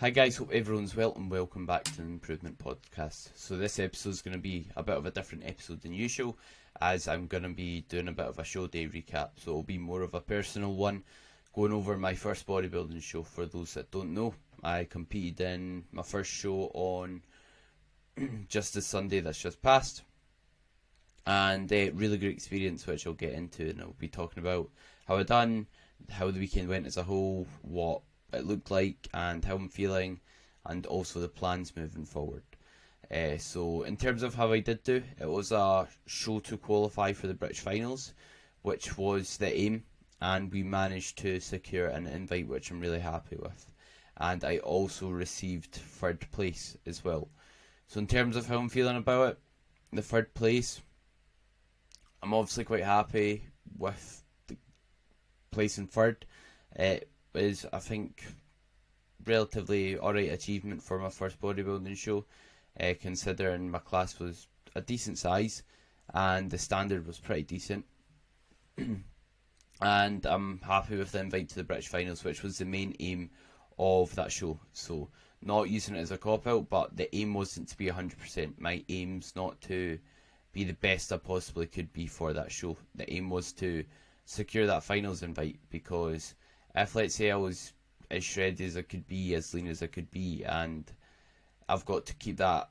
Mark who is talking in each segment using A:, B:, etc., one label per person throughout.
A: Hi guys, hope everyone's well and welcome back to the Improvement Podcast. So this episode is going to be a bit of a different episode than usual, as I'm going to be doing a bit of a show day recap. So it'll be more of a personal one, going over my first bodybuilding show. For those that don't know, I competed in my first show on just this Sunday that's just passed, and a really great experience which I'll get into, and I'll be talking about how I done, how the weekend went as a whole, what it looked like and how I'm feeling, and also the plans moving forward. So in terms of how I did do, it was a show to qualify for the British finals, which was the aim, and we managed to secure an invite, which I'm really happy with. And I also received third place as well. So in terms of how I'm feeling about it, the third place, I'm obviously quite happy with the place in third. It is, I think, relatively alright achievement for my first bodybuilding show, considering my class was a decent size and the standard was pretty decent. And I'm happy with the invite to the British finals, which was the main aim of that show. So not using it as a cop out, but the aim wasn't to be 100%. My aim's not to be the best I possibly could be for that show. The aim was to secure that finals invite, because if, let's say, I was as shredded as I could be, as lean as I could be, and I've got to keep that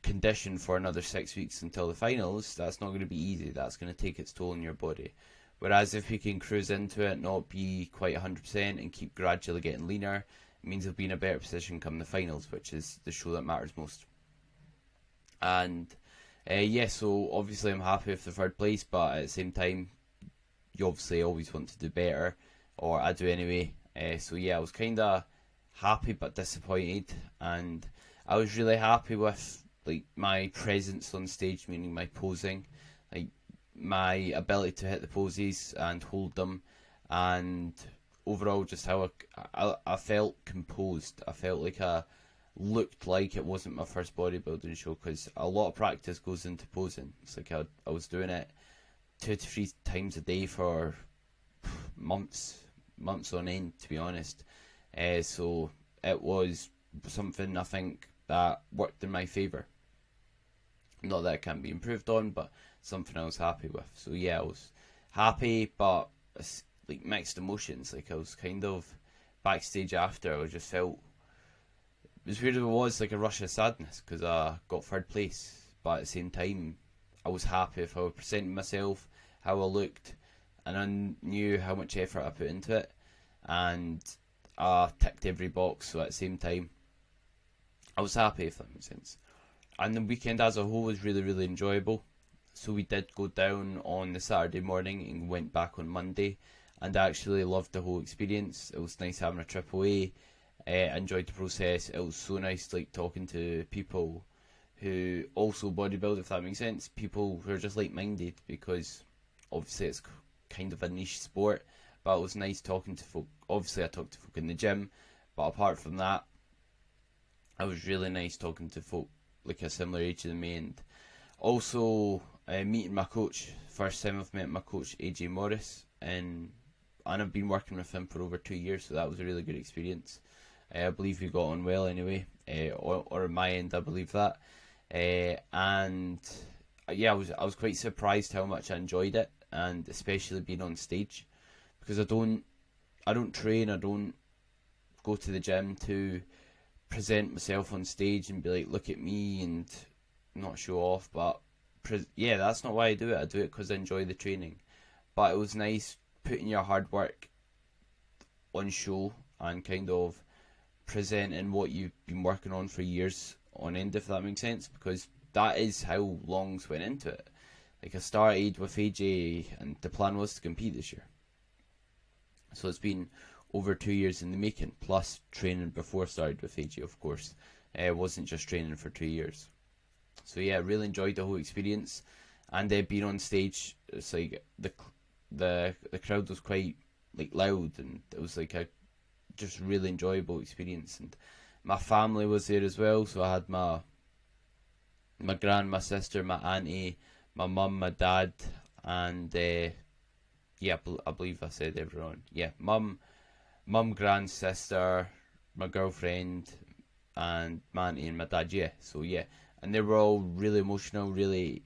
A: condition for another 6 weeks until the finals, that's not going to be easy. That's going to take its toll on your body. Whereas if we can cruise into it, not be quite 100% and keep gradually getting leaner, it means I'll be in a better position come the finals, which is the show that matters most. And so obviously I'm happy with the third place, but at the same time, you obviously always want to do better, or I do anyway. I was kind of happy but disappointed, and I was really happy with my presence on stage, meaning my posing, my ability to hit the poses and hold them, and overall just how I felt composed. I felt like I looked like it wasn't my first bodybuilding show, because a lot of practice goes into posing. It's like I was doing it 2 to 3 times a day for months on end, to be honest. So it was something I think that worked in my favour. Not that it can be improved on, but something I was happy with. So yeah, I was happy, but mixed emotions. I was kind of backstage after. I just felt, as weird as it was, like a rush of sadness because I got third place, but at the same time I was happy with how I presented myself, how I looked, and I knew how much effort I put into it, and I ticked every box. So at the same time, I was happy, if that makes sense. And the weekend as a whole was really, really enjoyable. So we did go down on the Saturday morning and went back on Monday, and I actually loved the whole experience. It was nice having a trip away. Enjoyed the process. It was so nice talking to people who also bodybuild, if that makes sense. People who are just like-minded, because obviously it's kind of a niche sport, but it was nice talking to folk. Obviously I talked to folk in the gym, but apart from that, it was really nice talking to folk like a similar age to me, and also meeting my coach. First time I've met my coach, AJ Morris, and I've been working with him for over 2 years, so that was a really good experience. I believe we got on well anyway, or on my end I believe that. I was quite surprised how much I enjoyed it, and especially being on stage, because I don't train, I don't go to the gym to present myself on stage and be like, look at me, and not show off. But that's not why I do it. I do it because I enjoy the training. But it was nice putting your hard work on show and kind of presenting what you've been working on for years on end, if that makes sense, because that is how longs went into it. I started with AJ and the plan was to compete this year. So it's been over 2 years in the making, plus training before I started with AJ, of course. It wasn't just training for 2 years. So yeah, really enjoyed the whole experience, and being on stage, it's like the crowd was quite loud, and it was a just really enjoyable experience. And my family was there as well, so I had my gran, my sister, my auntie, my mum, my dad, and I believe I said everyone. Yeah, mum, gran, sister, my girlfriend, and my auntie and my dad. Yeah, so yeah, and they were all really emotional, really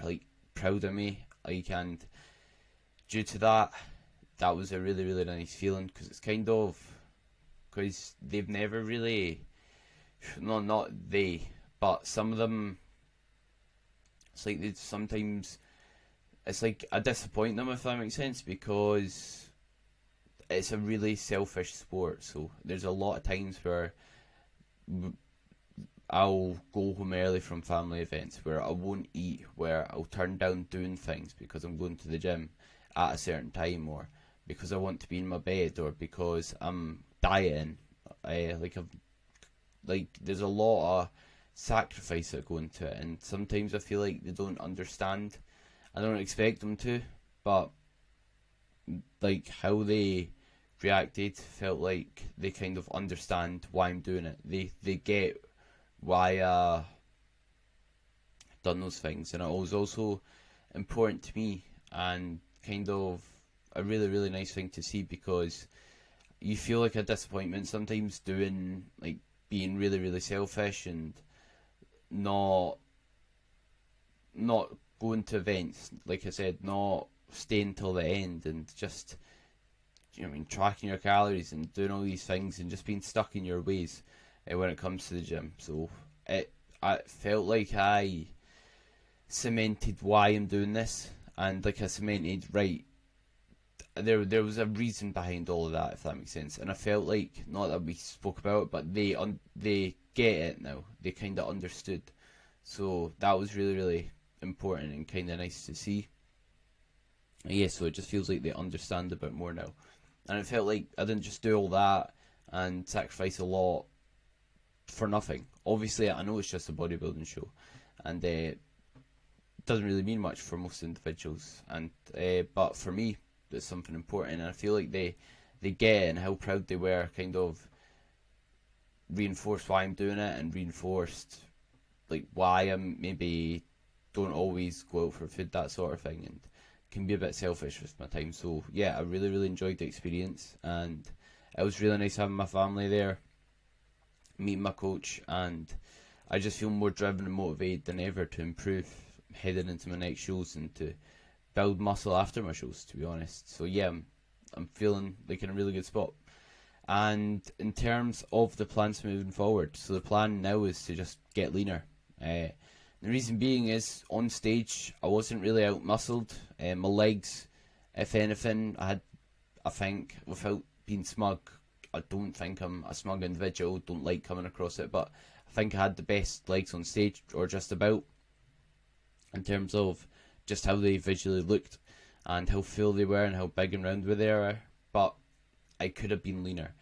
A: like proud of me. Like, and due to that, that was a really really nice feeling, because it's kind of, because they've never really, no, not they, but some of them, it's like they sometimes, it's like I disappoint them, if that makes sense, because it's a really selfish sport. So there's a lot of times where I'll go home early from family events, where I won't eat, where I'll turn down doing things because I'm going to the gym at a certain time, or because I want to be in my bed, or because I'm dieting. Like there's a lot of sacrifice that go into it, and sometimes I feel like they don't understand. I don't expect them to, but like how they reacted felt like they kind of understand why I'm doing it. They get why done those things, and it was also important to me, and kind of a really really nice thing to see, because you feel like a disappointment sometimes doing, like, being really really selfish and not not going to events, like I said, not staying till the end, and just, you know, I mean, tracking your calories and doing all these things, and just being stuck in your ways when it comes to the gym. So I felt like I cemented why I'm doing this, and like I cemented, right, there was a reason behind all of that, if that makes sense. And I felt like, not that we spoke about it, but they get it now. They kind of understood. So that was really really important and kind of nice to see. Yeah, so it just feels like they understand a bit more now. And it felt like I didn't just do all that and sacrifice a lot for nothing. Obviously, I know it's just a bodybuilding show, and it doesn't really mean much for most individuals. And but for me, it's something important, and I feel like they get it, and how proud they were kind of reinforced why I'm doing it, and reinforced like why I'm maybe don't always go out for food, that sort of thing, and can be a bit selfish with my time. So yeah, I really really enjoyed the experience, and it was really nice having my family there, meeting my coach, and I just feel more driven and motivated than ever to improve heading into my next shows, and to build muscle after my shows, to be honest. So yeah, I'm feeling like in a really good spot. And in terms of the plans moving forward, so the plan now is to just get leaner. The reason being is, on stage I wasn't really out muscled. My legs, if anything, I think, without being smug, I don't think I'm a smug individual, don't like coming across it, but I think I had the best legs on stage, or just about, in terms of just how they visually looked, and how full they were, and how big and round they were. But I could have been leaner,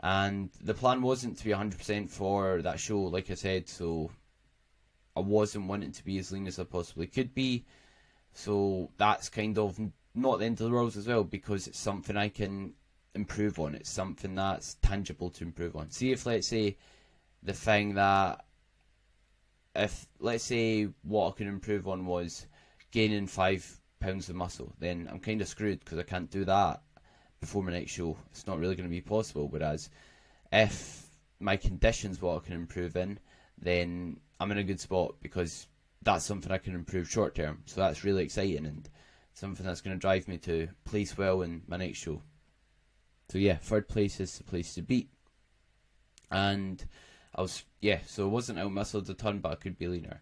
A: and the plan wasn't to be 100% for that show, like I said, so I wasn't wanting to be as lean as I possibly could be. So that's kind of not the end of the world as well, because it's something I can improve on. It's something that's tangible to improve on. See, if let's say the thing that, if let's say what I can improve on was gaining 5 pounds of muscle, then I'm kind of screwed, because I can't do that before my next show. It's not really going to be possible. Whereas if my condition's what I can improve in, then I'm in a good spot, because that's something I can improve short term. So that's really exciting, and something that's going to drive me to place well in my next show. So yeah, third place is the place to beat. And so I wasn't out muscled a ton, but I could be leaner.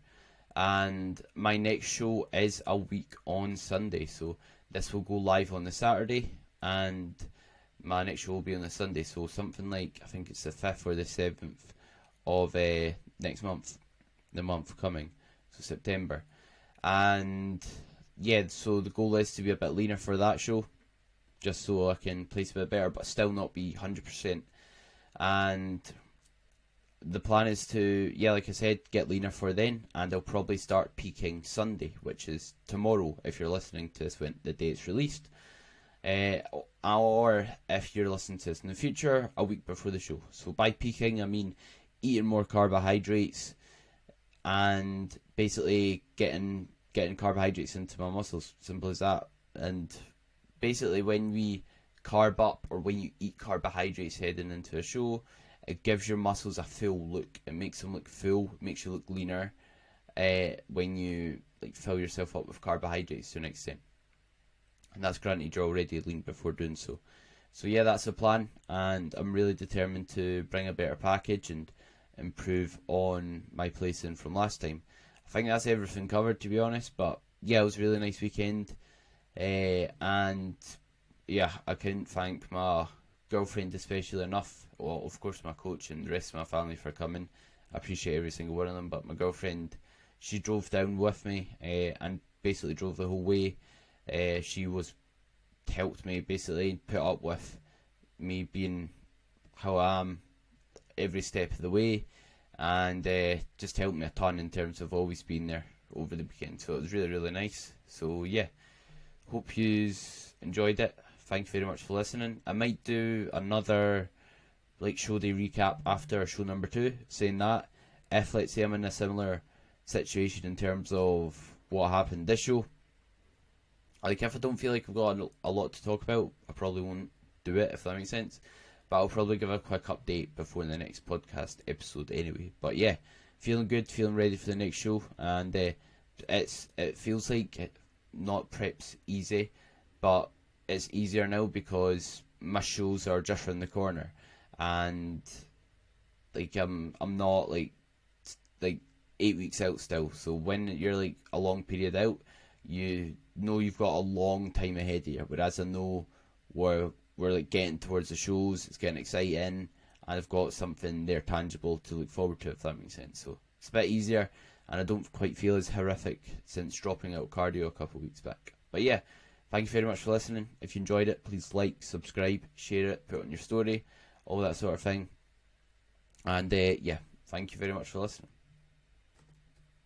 A: And my next show is a week on Sunday, so this will go live on the Saturday, and my next show will be on the Sunday. So something like, I think it's the 5th or the 7th of next month, the month coming, so September. And yeah, so the goal is to be a bit leaner for that show, just so I can place a bit better, but still not be 100%. And the plan is to, yeah, like I said, get leaner for then, and I'll probably start peaking Sunday, which is tomorrow if you're listening to this when the day it's released. Or if you're listening to this in the future, a week before the show. So by peaking, I mean eating more carbohydrates, and basically getting carbohydrates into my muscles. Simple as that. And basically, when we carb up, or when you eat carbohydrates heading into a show, it gives your muscles a full look. It makes them look full, makes you look leaner when you like fill yourself up with carbohydrates to an extent. And that's granted you're already lean before doing so. So yeah, that's the plan, and I'm really determined to bring a better package and improve on my placing from last time. I think that's everything covered, to be honest, but yeah, it was a really nice weekend. And yeah, I couldn't thank my girlfriend especially enough. Well, of course my coach and the rest of my family for coming. I appreciate every single one of them, but my girlfriend, she drove down with me and basically drove the whole way. She helped me basically put up with me being how I am every step of the way, and just helped me a ton in terms of always being there over the weekend. So it was really, really nice. So yeah, hope you enjoyed it. Thank you very much for listening. I might do another like show day recap after show number 2, saying that if, let's say, I'm in a similar situation in terms of what happened this show, like if I don't feel like I've got a lot to talk about, I probably won't do it, if that makes sense. But I'll probably give a quick update before the next podcast episode anyway. But yeah, feeling good, feeling ready for the next show, and it feels like not prep's easy, but it's easier now because my shows are just around the corner, and like I'm not like 8 weeks out still. So when you're like a long period out, you know you've got a long time ahead of you. Whereas I know we're like getting towards the shows, it's getting exciting, and I've got something there tangible to look forward to, if that makes sense. So it's a bit easier, and I don't quite feel as horrific since dropping out cardio a couple of weeks back. But yeah, thank you very much for listening. If you enjoyed it, please like, subscribe, share it, put it on your story, all that sort of thing. And yeah, thank you very much for listening.